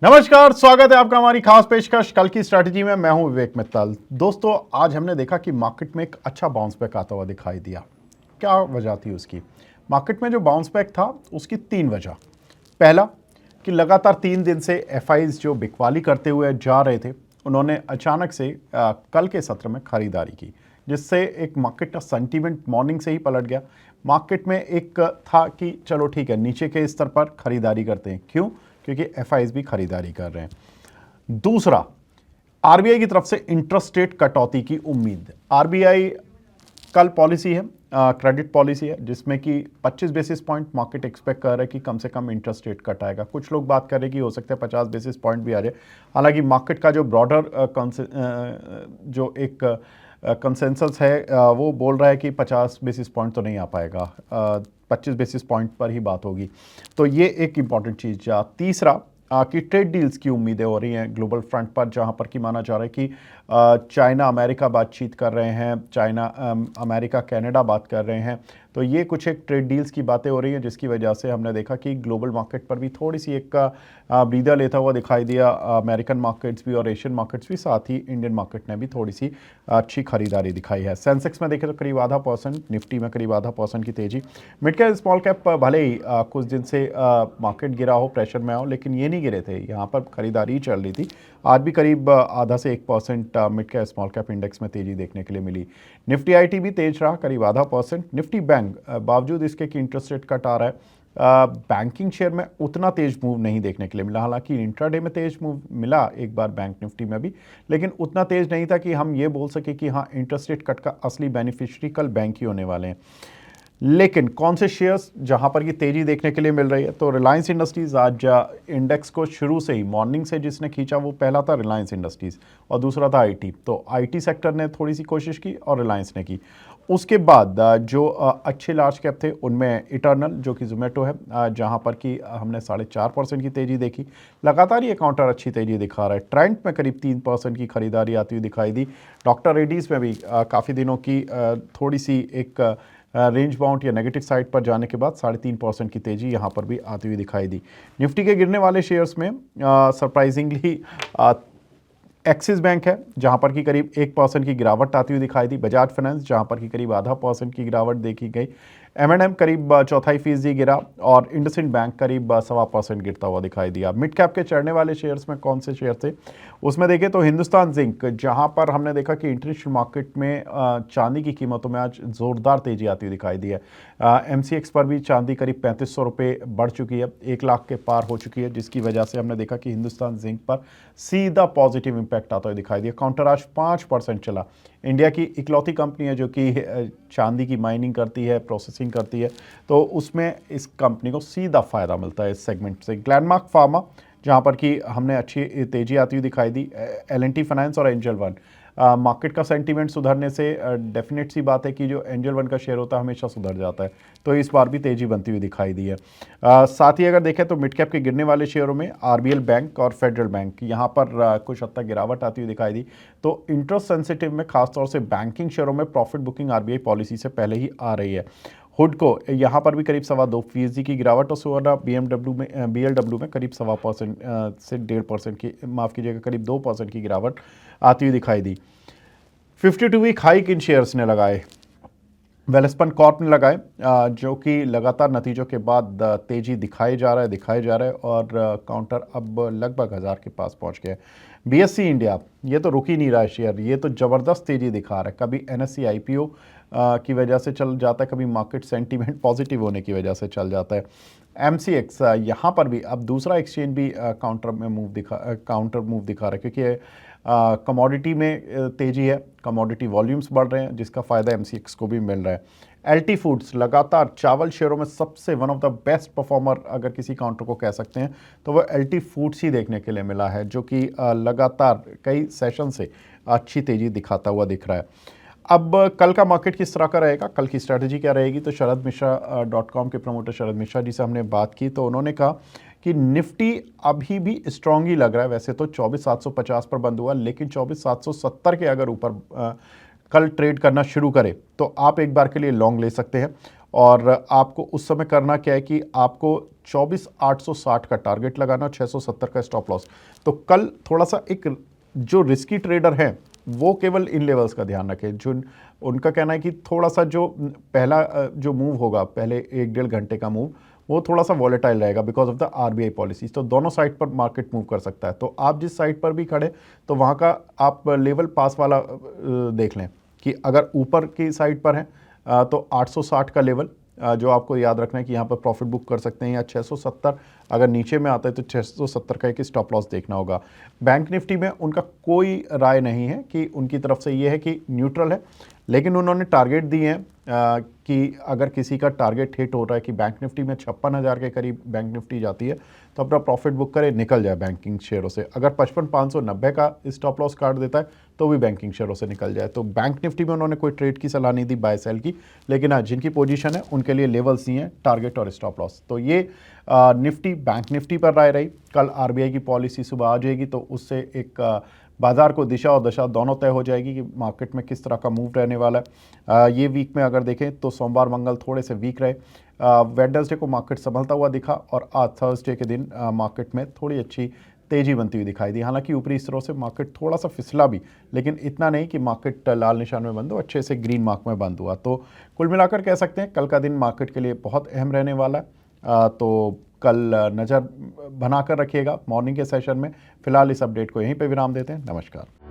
नमस्कार, स्वागत है आपका हमारी खास पेशकश कल की स्ट्रैटेजी में। मैं हूं विवेक मित्तल। दोस्तों, आज हमने देखा कि मार्केट में एक अच्छा बाउंस बैक आता हुआ दिखाई दिया। क्या वजह थी उसकी? मार्केट में जो बाउंस बैक था उसकी तीन वजह। पहला कि लगातार 3 दिन से एफआईज जो बिकवाली करते हुए जा रहे थे, उन्होंने अचानक से कल के सत्र में खरीदारी की, जिससे एक मार्केट का सेंटीमेंट मॉर्निंग से ही पलट गया। मार्केट में एक था कि चलो ठीक है, नीचे के स्तर पर खरीदारी करते हैं। क्यों? क्योंकि एफआईज भी खरीदारी कर रहे हैं। दूसरा, आरबीआई की तरफ से इंटरेस्ट रेट कटौती की उम्मीद। आरबीआई कल पॉलिसी है, क्रेडिट पॉलिसी है, जिसमें कि 25 बेसिस पॉइंट मार्केट एक्सपेक्ट कर रहा है कि कम से कम इंटरेस्ट रेट कट आएगा। कुछ लोग बात कर रहे हैं कि हो सकता है 50 बेसिस पॉइंट भी आ जाए। हालांकि मार्केट का जो ब्रॉडर जो एक कंसेंसस है वो बोल रहा है कि 50 बेसिस पॉइंट तो नहीं आ पाएगा, 25 बेसिस पॉइंट पर ही बात होगी। तो ये एक इंपॉर्टेंट चीज़। तीसरा कि ट्रेड डील्स की उम्मीदें हो रही हैं ग्लोबल फ्रंट पर, जहां पर कि माना जा रहा है कि चाइना अमेरिका बातचीत कर रहे हैं, चाइना अमेरिका कनाडा बात कर रहे हैं। तो ये कुछ एक ट्रेड डील्स की बातें हो रही हैं, जिसकी वजह से हमने देखा कि ग्लोबल मार्केट पर भी थोड़ी सी एक ब्रीदर लेता हुआ दिखाई दिया। अमेरिकन मार्केट्स भी और एशियन मार्केट्स भी, साथ ही इंडियन मार्केट ने भी थोड़ी सी अच्छी खरीदारी दिखाई है। सेंसेक्स में देखें तो करीब आधा %, निफ्टी में करीब आधा % की तेजी। मिड कैप स्मॉल कैप भले ही कुछ दिन से मार्केट गिरा हो, प्रेशर में हो, लेकिन ये नहीं गिरे थे, यहाँ पर खरीदारी ही चल रही थी। आज भी करीब आधा से 1% mid cap small cap index में तेजी देखने के लिए मिली। निफ्टी आईटी भी तेज रहा, करीब आधा %। निफ्टी बैंक बावजूद इसके कि इंटरेस्ट रेट कट आ रहा है, बैंकिंग शेयर में उतना तेज मूव नहीं देखने के लिए मिला। हालांकि इंट्राडे में तेज मूव मिला एक बार बैंक निफ्टी में भी, लेकिन उतना तेज नहीं था कि हम ये बोल सके कि हाँ, इंटरेस्ट रेट कट का असली बेनिफिशियरी कल बैंक ही होने वाले हैं। लेकिन कौन से शेयर्स जहां पर ये तेजी देखने के लिए मिल रही है? तो रिलायंस इंडस्ट्रीज आज इंडेक्स को शुरू से ही मॉर्निंग से जिसने खींचा वो पहला था रिलायंस इंडस्ट्रीज, और दूसरा था आईटी। तो आईटी सेक्टर ने थोड़ी सी कोशिश की और रिलायंस ने की। उसके बाद जो अच्छे लार्ज कैप थे उनमें इटर्नल, जो कि जोमेटो है, जहां पर कि हमने 4.5% की तेजी देखी। लगातार ये काउंटर अच्छी तेजी दिखा रहा है। ट्रेंड में करीब 3% की खरीदारी आती हुई दिखाई दी। डॉक्टर रेड्डीज में भी काफ़ी दिनों की थोड़ी सी एक रेंज बाउंड या नेगेटिव साइड पर जाने के बाद 3.5% की तेजी यहाँ पर भी आती हुई दिखाई दी। निफ्टी के गिरने वाले शेयर्स में सरप्राइजिंगली एक्सिस बैंक है, जहां पर कि करीब 1% की गिरावट आती हुई दिखाई दी। बजाज फाइनेंस, जहां पर कि करीब आधा % की गिरावट देखी गई। M&M करीब 0.25% गिरा, और इंडसइंड बैंक करीब 1.25% गिरता हुआ दिखाई दिया। मिड कैप के चढ़ने वाले शेयर्स में कौन से शेयर थे? उसमें देखें तो हिंदुस्तान जिंक, जहां पर हमने देखा कि इंटरनेशनल मार्केट में चांदी की कीमतों में आज जोरदार तेजी आती हुई दिखाई दी है। MCX पर भी चांदी करीब 3500 रुपये बढ़ चुकी है, 1 लाख के पार हो चुकी है, जिसकी वजह से हमने देखा कि हिंदुस्तान जिंक पर सीधा पॉजिटिव इंपैक्ट आता हुआ दिखाई दिया। काउंटर आज 5% चला। इंडिया की इकलौती कंपनी है जो कि चांदी की माइनिंग करती है, प्रोसेसिंग करती है, तो उसमें इस कंपनी को सीधा फायदा मिलता है इस सेगमेंट से। ग्लैंडमार्क फार्मा, जहां पर कि हमने अच्छी तेजी आती हुई दिखाई दी। L&T फाइनेंस और एंजल वन, मार्केट का सेंटीमेंट सुधरने से डेफिनेट सी बात है कि जो एंजल वन का शेयर होता है हमेशा सुधर जाता है, तो इस बार भी तेजी बनती हुई दिखाई दी है। साथ ही अगर देखें तो मिड कैप के गिरने वाले शेयरों में आरबीएल बैंक और फेडरल बैंक, यहाँ पर कुछ हद तक गिरावट आती हुई दिखाई दी। तो इंटरेस्ट सेंसिटिव में खासतौर से बैंकिंग शेयरों में प्रॉफिट बुकिंग आरबीआई पॉलिसी से पहले ही आ रही है। हुड को यहाँ पर भी करीब 2.25% की गिरावट, और सोना BLW में करीब 1.25% से 1.5% की, माफ़ कीजिएगा, करीब 2% की गिरावट आती हुई दिखाई दी। 52 वीक हाई किन शेयर्स ने लगाए? वेलस्पन कॉर्प ने लगाए, जो कि लगातार नतीजों के बाद तेजी दिखाए जा रहा है, और काउंटर अब लगभग 1000 के पास पहुंच गया है। BSE इंडिया, ये तो रुक ही नहीं रहा है शेयर, ये तो ज़बरदस्त तेजी दिखा रहा है। कभी NSE IPO की वजह से चल जाता है, कभी मार्केट सेंटीमेंट पॉजिटिव होने की वजह से चल जाता है। MCX, यहाँ पर भी अब दूसरा एक्सचेंज भी काउंटर मूव दिखा रहा है, क्योंकि कमोडिटी में तेजी है, कमोडिटी वॉल्यूम्स बढ़ रहे हैं, जिसका फ़ायदा MCX को भी मिल रहा है। LT फूड्स लगातार चावल शेयरों में सबसे one of the best performer अगर किसी काउंटर को कह सकते हैं तो वो LT फूड्स ही देखने के लिए मिला है, जो कि लगातार कई सेशन से अच्छी तेजी दिखाता हुआ दिख रहा है। अब कल का मार्केट किस तरह का रहेगा, कल की स्ट्रैटेजी क्या रहेगी? तो शरद मिश्रा .com के प्रमोटर शरद मिश्रा जी से हमने बात की, तो उन्होंने कहा कि निफ्टी अभी भी स्ट्रांग ही लग रहा है। वैसे तो 24,750 पर बंद हुआ, लेकिन 24,770 के अगर ऊपर कल ट्रेड करना शुरू करे तो आप एक बार के लिए लॉन्ग ले सकते हैं। और आपको उस समय करना क्या है कि आपको 24,860 का टारगेट लगाना, 670 का स्टॉप लॉस। तो कल थोड़ा सा एक जो रिस्की ट्रेडर हैं वो केवल इन लेवल्स का ध्यान रखें। जो उनका कहना है कि थोड़ा सा जो पहला जो मूव होगा, पहले 1-1.5 घंटे का मूव, वो थोड़ा सा वॉलेटाइल रहेगा because of the RBI policies. तो दोनों साइड पर मार्केट मूव कर सकता है। तो आप जिस साइड पर भी खड़े तो वहाँ का आप लेवल पास वाला देख लें कि अगर ऊपर की साइड पर है तो 860 का लेवल जो आपको याद रखना है कि यहाँ पर प्रॉफिट बुक कर सकते हैं, या 670 अगर नीचे में आता है तो 670 का एक स्टॉप लॉस देखना होगा। बैंक निफ्टी में उनका कोई राय नहीं है कि उनकी तरफ से ये है कि न्यूट्रल है, लेकिन उन्होंने टारगेट दिए हैं कि अगर किसी का टारगेट हिट हो रहा है कि बैंक निफ्टी में 56,000 के करीब बैंक निफ्टी जाती है तो अपना प्रॉफिट बुक करे, निकल जाए बैंकिंग शेयरों से। अगर 55,590 का स्टॉप लॉस काट देता है तो भी बैंकिंग शेयरों से निकल जाए। तो बैंक निफ्टी में उन्होंने कोई ट्रेड की सलाह नहीं दी बाय सेल की, लेकिन हाँ जिनकी पोजीशन है उनके लिए लेवल्स दिए हैं, टारगेट और स्टॉप लॉस। तो ये निफ्टी बैंक निफ्टी पर राय रही। कल आरबीआई की पॉलिसी सुबह आ जाएगी तो उससे एक बाजार को दिशा और दशा दोनों तय हो जाएगी कि मार्केट में किस तरह का मूव रहने वाला है। ये वीक में अगर देखें तो सोमवार मंगल थोड़े से वीक रहे, वेडनेसडे को मार्केट संभलता हुआ दिखा और आज थर्सडे के दिन मार्केट में थोड़ी अच्छी तेजी बनती हुई दिखाई दी। हालांकि ऊपरी स्तरों से मार्केट थोड़ा सा फिसला भी, लेकिन इतना नहीं कि मार्केट लाल निशान में बंद हो, अच्छे से ग्रीन मार्क में बंद हुआ। तो कुल मिलाकर कह सकते हैं कल का दिन मार्केट के लिए बहुत अहम रहने वाला है। तो कल नज़र बनाकर रखिएगा मॉर्निंग के सेशन में। फिलहाल इस अपडेट को यहीं पे विराम देते हैं। नमस्कार।